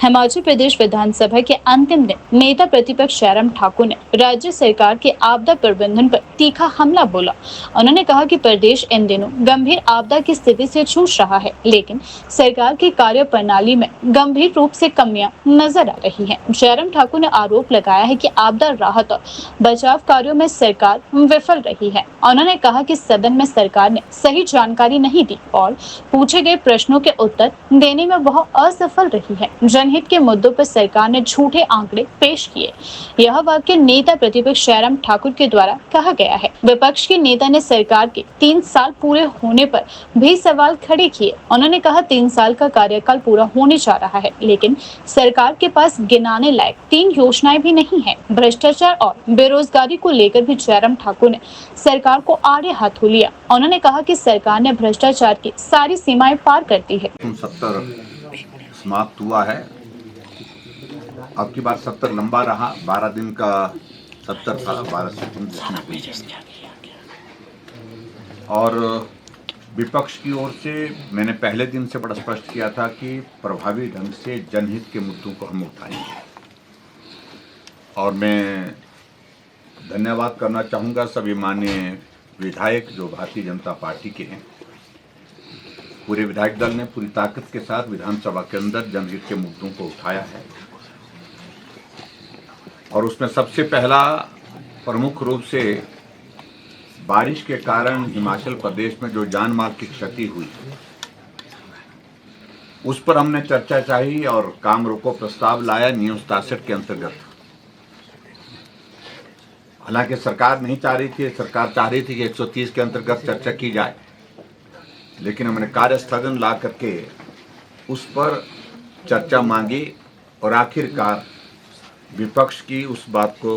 हिमाचल प्रदेश विधानसभा के अंतिम दिन नेता प्रतिपक्ष जयराम ठाकुर ने राज्य सरकार के आपदा प्रबंधन पर तीखा हमला बोला। उन्होंने कहा कि प्रदेश इन दिनों गंभीर आपदा की स्थिति से जूझ रहा है, लेकिन सरकार की कार्य प्रणाली में गंभीर रूप से कमियां नजर आ रही हैं। जयराम ठाकुर ने आरोप लगाया है कि आपदा राहत और बचाव कार्यों में सरकार विफल रही है। उन्होंने कहा कि सदन में सरकार ने सही जानकारी नहीं दी और पूछे गए प्रश्नों के उत्तर देने में वह असफल रही है। जनहित के मुद्दों पर सरकार ने झूठे आंकड़े पेश किए। यह वाक्य नेता प्रतिपक्ष जयराम ठाकुर के द्वारा कहा गया है। विपक्ष के नेता ने सरकार के 3 साल पूरे होने पर भी सवाल खड़े किए। उन्होंने कहा 3 साल का कार्यकाल पूरा होने जा रहा है, लेकिन सरकार के पास गिनाने लायक 3 योजनाएं भी नहीं है। भ्रष्टाचार और बेरोजगारी को लेकर भी जयराम ठाकुर ने सरकार को आड़े हाथों लिया। उन्होंने कहा कि सरकार ने भ्रष्टाचार की सारी सीमाएं पार कर दी है। 70 समाप्त हुआ है। अब की बार 70 लंबा रहा, 12 दिन का 70 था, 12 सेकंड। और विपक्ष की ओर से मैंने पहले दिन से बड़ा स्पष्ट किया था कि प्रभावी ढंग से जनहित के मुद्दों को हम उठाएंगे। और मैं धन्यवाद करना चाहूँगा सभी माननीय विधायक जो भारतीय जनता पार्टी के हैं। पूरे विधायक दल ने पूरी ताकत के साथ विधानसभा के अंदर जनहित के मुद्दों को उठाया है। और उसमें सबसे पहला प्रमुख रूप से बारिश के कारण हिमाचल प्रदेश में जो जान माल की क्षति हुई उस पर हमने चर्चा चाही और काम रोको प्रस्ताव लाया नियम 67 के अंतर्गत। हालांकि सरकार नहीं चाह रही थी, सरकार चाह रही थी कि 130 के अंतर्गत चर्चा की जाए, लेकिन हमने कार्य स्थगन ला करके उस पर चर्चा मांगी और आखिरकार विपक्ष की उस बात को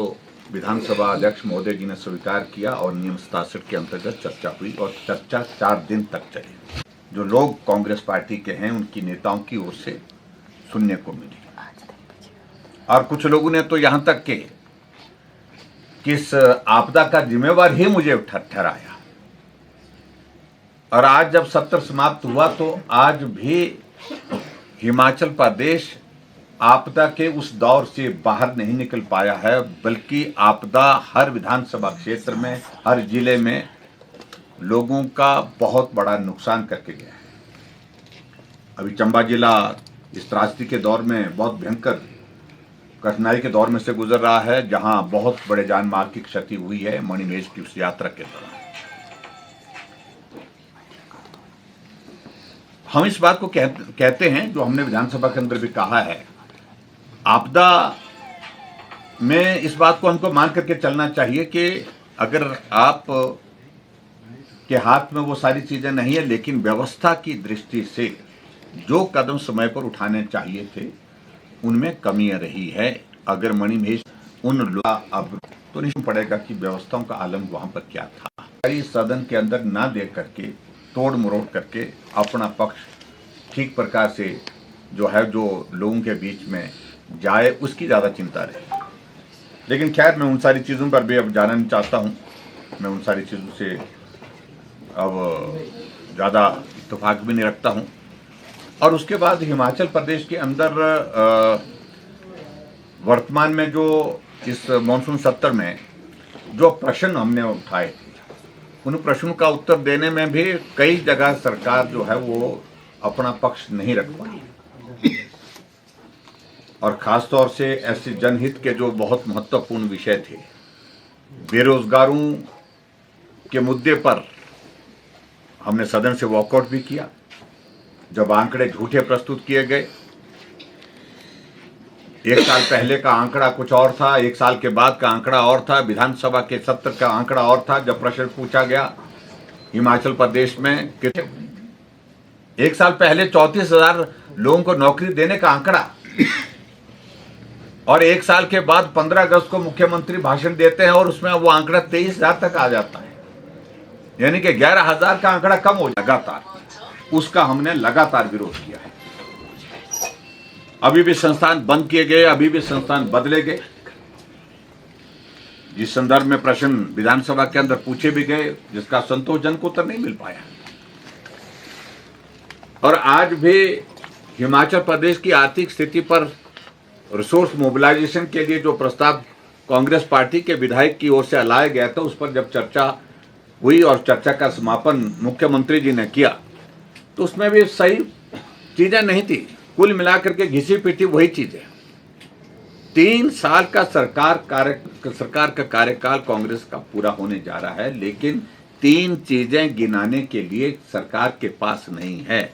विधानसभा अध्यक्ष महोदय जी ने स्वीकार किया और नियम 67 के अंतर्गत चर्चा हुई और चर्चा 4 दिन तक चली। जो लोग कांग्रेस पार्टी के हैं उनकी नेताओं की ओर से सुनने को मिली और कुछ लोगों ने तो यहाँ तक के किस आपदा का जिम्मेवार ही मुझे ठहराया। और आज जब 70 समाप्त हुआ तो आज भी हिमाचल प्रदेश आपदा के उस दौर से बाहर नहीं निकल पाया है, बल्कि आपदा हर विधानसभा क्षेत्र में, हर जिले में लोगों का बहुत बड़ा नुकसान करके गया है। अभी चंबा जिला इस त्रासदी के दौर में बहुत भयंकर कठिनाई के दौर में से गुजर रहा है, जहां बहुत बड़े जान माल की क्षति हुई है मणिमहेश की उस यात्रा के दौरान। हम इस बात को कहते हैं, जो हमने विधानसभा के अंदर भी कहा है, आपदा में इस बात को हमको मान करके चलना चाहिए कि अगर आप के हाथ में वो सारी चीजें नहीं है, लेकिन व्यवस्था की दृष्टि से जो कदम समय पर उठाने चाहिए थे उनमें कमियां रही है। अगर मणिमहेश उन लोग अब तो नहीं पड़ेगा कि व्यवस्थाओं का आलम वहां पर क्या था। सदन के अंदर ना देख करके तोड़ मरोड़ करके अपना पक्ष ठीक प्रकार से जो है जो लोगों के बीच में जाए उसकी ज़्यादा चिंता रही। लेकिन खैर मैं उन सारी चीज़ों पर भी अब जाना नहीं चाहता हूँ। मैं उन सारी चीज़ों से अब ज़्यादा इत्तेफाक भी नहीं रखता हूँ। और उसके बाद हिमाचल प्रदेश के अंदर वर्तमान में जो इस मानसून सत्र में जो प्रश्न हमने उठाए उन प्रश्नों का उत्तर देने में भी कई जगह सरकार जो है वो अपना पक्ष नहीं रख पाई। और खास तौर से ऐसे जनहित के जो बहुत महत्वपूर्ण विषय थे, बेरोजगारों के मुद्दे पर हमने सदन से वॉकआउट भी किया। जब आंकड़े झूठे प्रस्तुत किए गए, 1 साल पहले का आंकड़ा कुछ और था, 1 साल के बाद का आंकड़ा और था, विधानसभा के सत्र का आंकड़ा और था। जब प्रश्न पूछा गया हिमाचल प्रदेश में 1 साल पहले 34,000 लोगों को नौकरी देने का आंकड़ा और 1 साल के बाद 15 अगस्त को मुख्यमंत्री भाषण देते हैं और उसमें वो आंकड़ा 23,000 तक आ जाता है, यानी कि 11,000 का आंकड़ा कम हो लगातार। उसका हमने लगातार विरोध किया है। अभी भी संस्थान बंद किए गए, अभी भी संस्थान बदले गए, जिस संदर्भ में प्रश्न विधानसभा के अंदर पूछे भी गए जिसका संतोषजनक उत्तर नहीं मिल पाया। और आज भी हिमाचल प्रदेश की आर्थिक स्थिति पर रिसोर्स मोबिलाइजेशन के लिए जो प्रस्ताव कांग्रेस पार्टी के विधायक की ओर से लाया गया था, उस पर जब चर्चा हुई और चर्चा का समापन मुख्यमंत्री जी ने किया, तो उसमें भी सही चीजें नहीं थी। कुल मिलाकर के घिसी पिटी वही चीजें। 3 साल का सरकार का कार्यकाल कांग्रेस का पूरा होने जा रहा है, लेकिन 3 चीजें गिनाने के लिए सरकार के पास नहीं है।